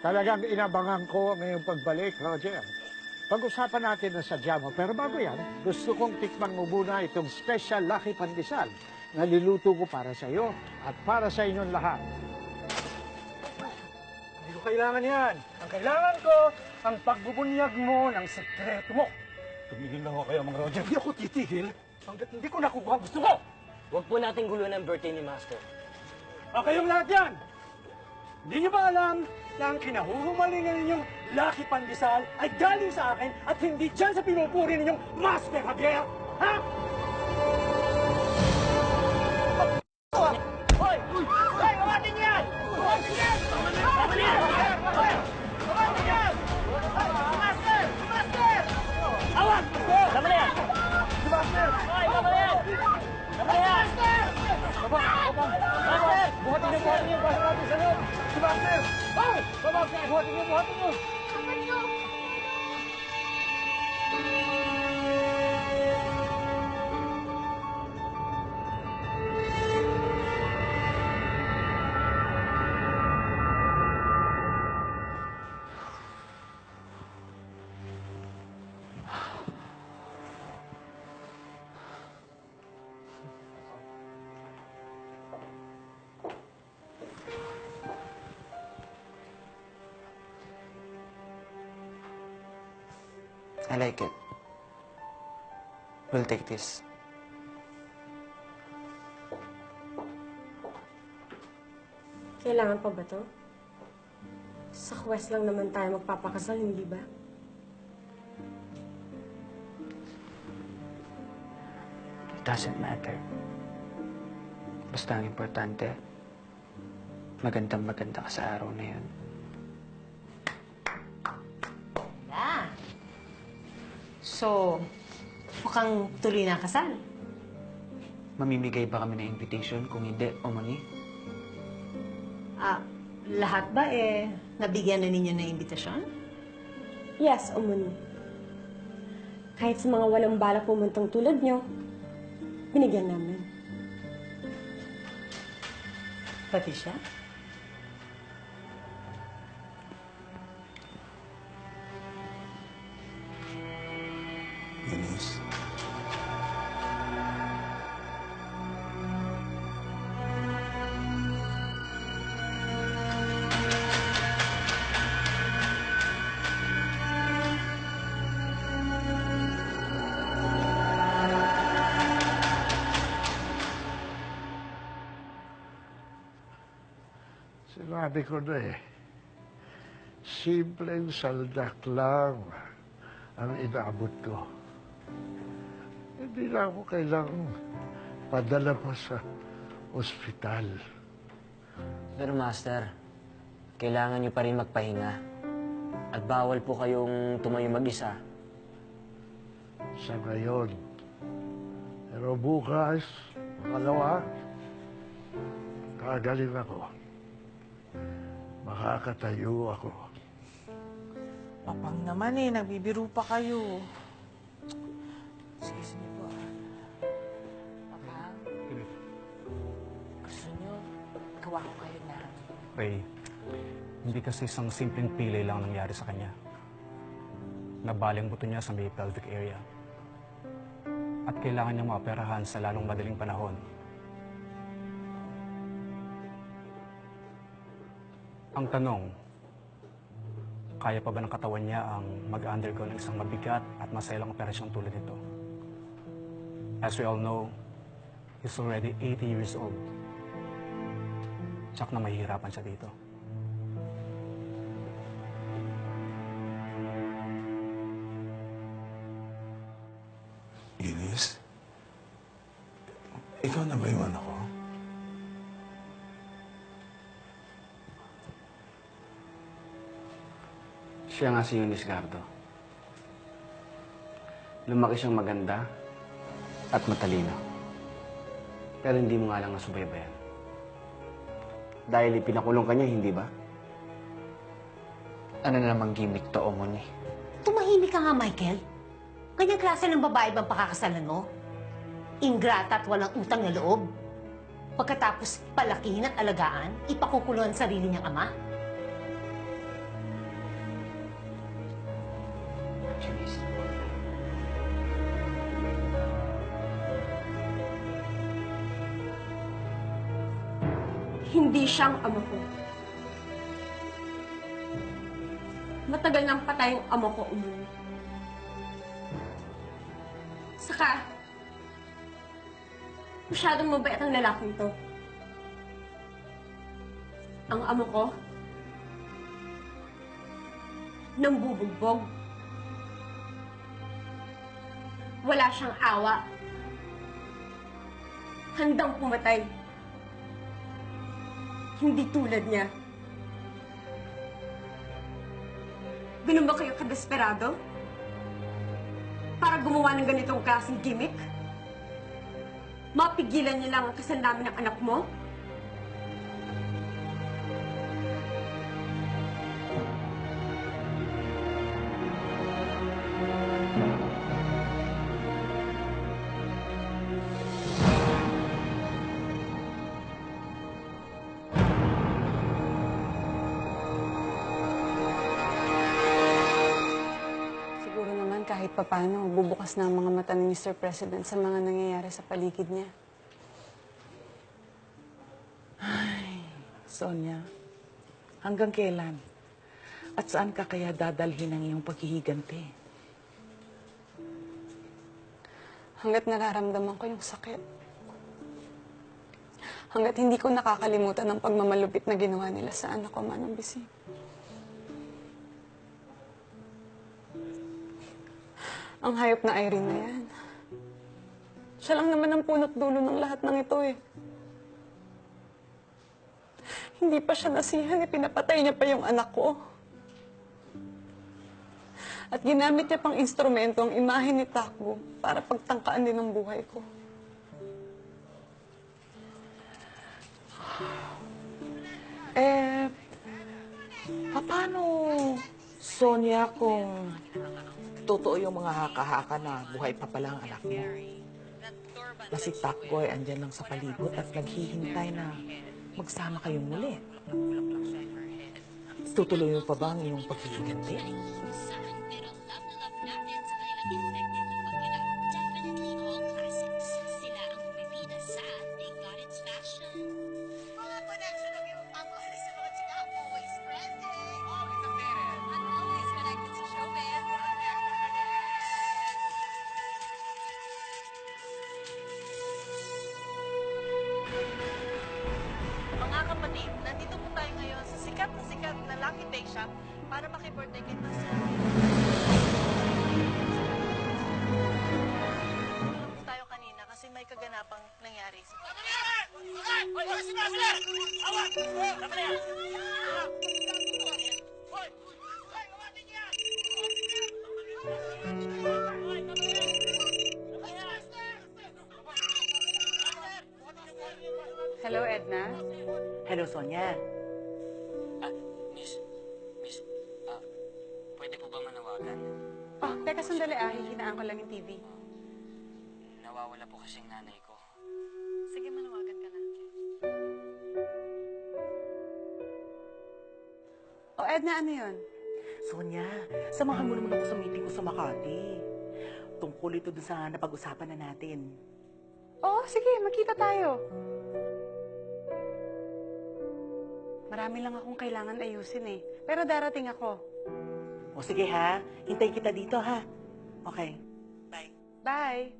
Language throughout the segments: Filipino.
Talagang inabangan ko ang iyong pagbalik, Roger. Pag-usapan natin ang sadya mo. Pero bago yan, gusto kong tikman mo muna itong special Lucky Pandesal na niluto ko para sa iyo at para sa inyong lahat. Hindi ko kailangan yan. Ang kailangan ko, ang pagbubunyag mo ng sekreto mo. Tumigil na ako kayo, Mang Roger. Hindi ako titigil hanggat hindi ko nakuha ang gusto ko. Huwag po natin gulo ng birthday ni Master. Kayong lahat yan! Hindi niyo ba alam na ang kinahuhumalingan ninyong Lucky Pandesal ay galing sa akin at hindi dyan sa pinupuri ninyong Master Javier? Ha? Hoy! Hoy! Awatin niyo yan! Awatin niyo yan! Awatin niyo yan! Awatin niyo yan! Si Master! Si Master! Awat! Tama na yan! Si Master! Hoy, tama na yan! Tama na yan! Baba! Master! Buhatin niyo! Buhatin niyo! Pasok natin sa loob! Si Master! Hoy! Baba! Buhatin niyo! Buhatin niyo! I like it. We'll take this. Kailangan pa ba to? Sa quest lang naman tayo magpapakasal, hindi ba? It doesn't matter. Basta ang importante, magandang-maganda ka sa araw na yun. So, mukhang tuloy na kasal. Mamimigay ba kami ng invitation? Kung hindi, Omoni? Lahat ba nabigyan na ninyo ng imbitasyon? Yes, Umuni. Kahit sa mga walang balak pumuntang tulad nyo, binigyan namin. Pati siya? Eunice. Sinabi ko na eh, simpleng saldak lang ang inaabot ko. Hindi na ako kailangang padala pa sa ospital. Pero Master, kailangan niyo pa rin magpahinga. At bawal po kayong tumayo mag-isa. Sa ngayon. Pero bukas, makalawa, kagaling ako. Makakatayo ako. Papang naman nagbibiro pa kayo. Excuse me po. Papang, gusto nyo, gawa ko kayo na. Ray, hindi kasi isang simpleng pilay lang nangyari sa kanya. Nabaling buto niya sa may pelvic area. At kailangan niyang maoperahan sa lalong madaling panahon. Ang tanong, kaya pa ba ng katawan niya ang mag-undergo ng isang mabigat at maselang operasyon tulad nito? As we all know, he's already 80 years old. Tsak na mahihirapan siya dito. Eunice? Ikaw na ba yung anak ko? Siya nga si Eunice Gardo. Lumaki siyang maganda at matalino. Pero hindi mo nga lang nasubaybayan. Dahil ipinakulong ka niya, hindi ba? Ano na namang gimmick to, Omoni? Tumahimik ka nga, Michael. Ganyang klase ng babae bang pakakasalan mo? Ingrata at walang utang na loob. Pagkatapos palakihin at alagaan, ipakukulong ang sarili niyang ama. Janice. Hindi siyang ama ko. Matagal nang patay ang ama ko, Umuni. Saka, masyadong mabait ang lalaking to. Ang ama ko, nambubugbog. Wala siyang awa. Handang pumatay. Hindi tulad niya. Ganun ba kayo kadesperado? Para gumawa ng ganitong klaseng gimmick? Mapigilan niyo lang ang kasandamin ng anak mo? Siguro naman kahit papano, bubukas na ang mga mata ni Mr. President sa mga nangyayari sa paligid niya. Sonia, hanggang kailan? At saan ka kaya dadalhin ang iyong paghihiganti? Hanggat nararamdaman ko yung sakit. Hanggat hindi ko nakakalimutan ang pagmamalupit na ginawa nila sa anak ko, Manong Bising. Ang hayop na Irene na yan. Siya lang naman ang punot dulo ng lahat ng ito eh. Hindi pa siya nasihan, pinapatay niya pa yung anak ko. At ginamit niya pang instrumento ang imahe ni Takbo para pagtangkaan din ang buhay ko. Paano, Sonia, kung totoo yung mga haka-haka na buhay pa pala ang anak mo? Na si Takboy andyan lang sa palibot at naghihintay na magsama kayong muli. Tutuloy mo pa ba ang iyong paghihiganti? Mga kapatid, nandito po tayo ngayon sa sikat na Lucky Bake Shop para makipbirthday kay Pastor. Tulog po tayo kanina kasi may kaganapang nangyari sa Hello, Edna? Hello, Sonia. Miss, pwede po ba manawagan? Oh, teka sandali hihinaan ko lang yung TV. Nawawala po kasing nanay ko. Sige, manawagan ka na. Oh, Edna, ano yun? Sonia, samahan mo naman ako sa meeting ko sa Makati. Tungkol ito dun sa napag-usapan na natin. Oo, sige, magkita tayo. Marami lang akong kailangan ayusin eh. Pero darating ako. O sige ha, hintayin kita dito ha. Okay, bye. Bye!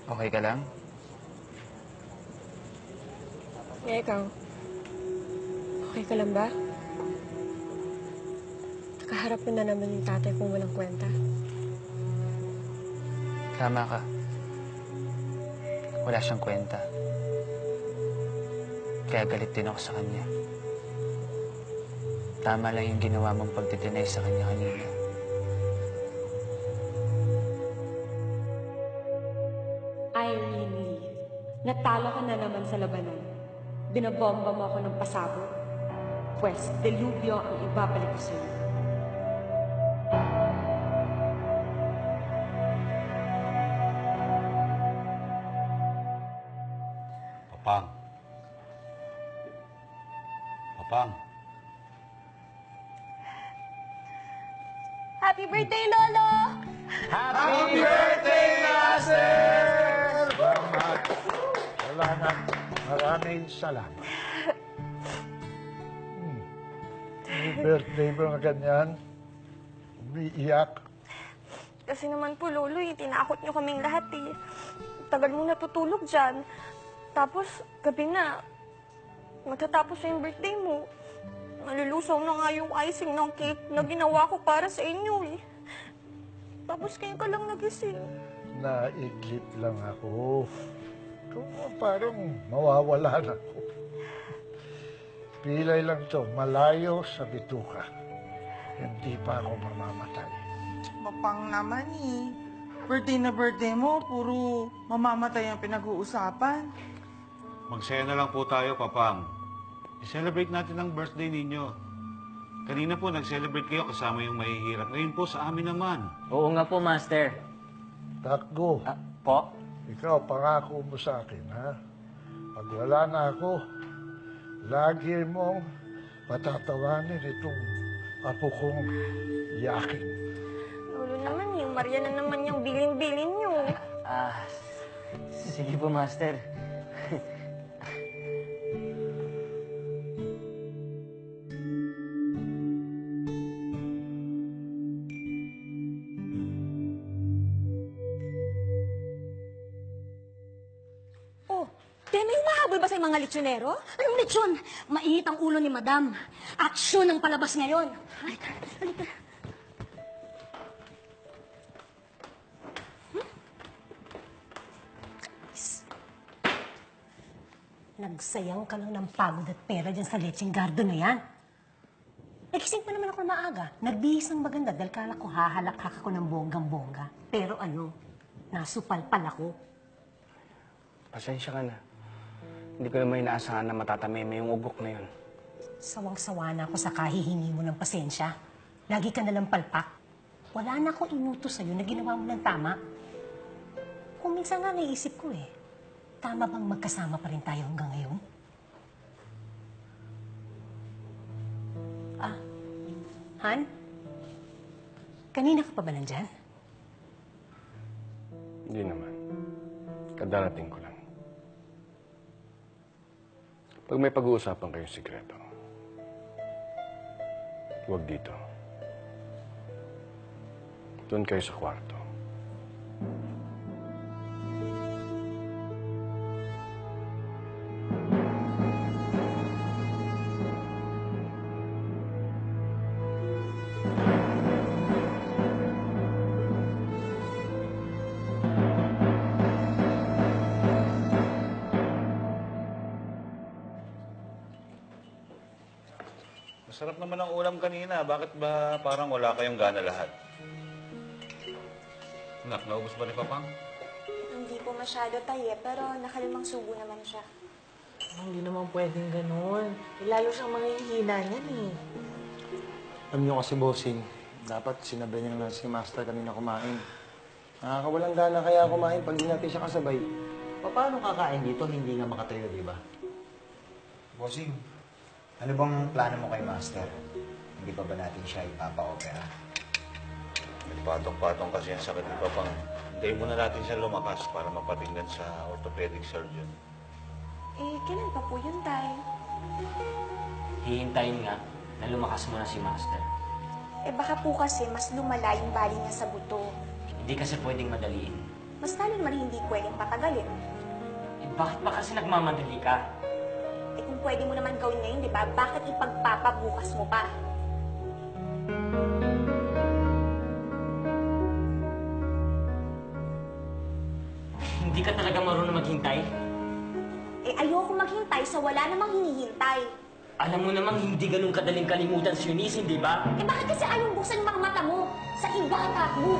Okay ka lang? Ikaw, okay ka lang ba? Nakaharap mo na naman yung tatay kung walang kwenta. Tama ka. Wala siyang kwenta. Kaya galit din ako sa kanya. Tama lang yung ginawa mong pagdedenay sa kanya kanina. Irene Lee, natalo ka na naman sa labanan. Binabomba mo ako ng pasabog. Pwes, delubyo ang ibabalik ko sa'yo. Papang. Papang. Happy birthday, Lolo! Happy birthday, Master! Salamat. Salamat. Maraming salamat. May birthday ba nga ganyan? Umiiyak. Kasi naman po, Lolo, tinakot niyo kaming lahat eh. Tagal mo natutulog dyan. Tapos, gabi na, matatapos na yung birthday mo. Nalulusaw na nga yung icing ng cake na ginawa ko para sa inyo eh. Tapos kayo ka lang nagising. Naidlip lang ako. Kung parang mawawala na ako. Pilay lang to, malayo sa bituka. Hindi pa ako mamamatay. Mapang naman eh. Birthday na birthday mo, puro mamamatay ang pinag-uusapan. Magsaya na lang po tayo, Papang. I-celebrate natin ang birthday ninyo. Kanina po, nag-celebrate kayo kasama yung mahihirap. Ngayon po, sa amin naman. Oo nga po, Master. Takgo, Po? ikaw pangako mo sa akin, ha? Pag wala na ako, lagi mong patatawanin itong apo kong yakin. Lolo naman, yung Maria na naman yung bilin-bilin niyo. Sige po, Master. Oh, Deme, humahabol ba sa mga lechonero? Anong lechon? Mainit ang ulo ni Madam. Aksyon ang palabas ngayon. Halika, halika. Nagsayang ka lang ng pagod at pera dyan sa lecheng gardo na yan. Nagising pa naman ako na maaga. Nagbihis ng maganda dahil kala ko hahalak-hak ako ng bonggang-bongga. Pero ano, nasupalpal ako. Pasensya ka na. Hindi ko naman inaasahan na matatameme yung ugok na yun. Sawang-sawa na ako sa kahihingi mo ng pasensya. Lagi ka nalang palpak. Wala na akong inutos sa'yo na ginawa mo ng tama. Kung minsan nga naisip ko tama bang magkasama pa rin tayo hanggang ngayon? Han? Kanina ka pa ba nandyan? Hindi naman. Kadarating ko lang. Pag may pag-uusapan kayong sikreto, huwag dito. Doon kayo sa kwarto. Masarap naman ang ulam kanina. Bakit ba parang wala kayong gana lahat? Anak, naubos ba ni Papang? Hindi po masyado tayo, pero nakalimang subo naman siya. Hindi naman pwedeng ganun. Lalo siyang manghihina niyan eh. Alam niyo kasi, bossing, dapat sinabay niya na si Master kanina kumain. Nakakawalang gana kaya kumain pag di natin siya kasabay. Paano kakain dito hindi nga makatayo, di ba? Bossing, ano bang plano mo kay Master? Hindi pa ba natin siya ipapa-opera? Patong-patong kasi ang sakit ni Papang. Hintayin muna natin siya lumakas para mapatingnan sa orthopedic surgeon. Kailan pa po yun, Tay? Hihintayin nga na lumakas muna si Master. Baka po kasi mas lumala yung bali niya sa buto. Hindi kasi pwedeng madaliin. Mas lalo naman hindi pwedeng patagalin. Bakit ba kasi nagmamadali ka? Kung pwede mo naman gawin ngayon, di ba? Bakit ipagpapabukas mo pa? Hindi ka talaga marunong maghintay? Ayoko maghintay sa wala namang hinihintay. Alam mo namang hindi ganun kadaling kalimutan si Eunice, hindi ba? Bakit kasi ayaw buksan yung mga mata mo? Sa iba ka mo.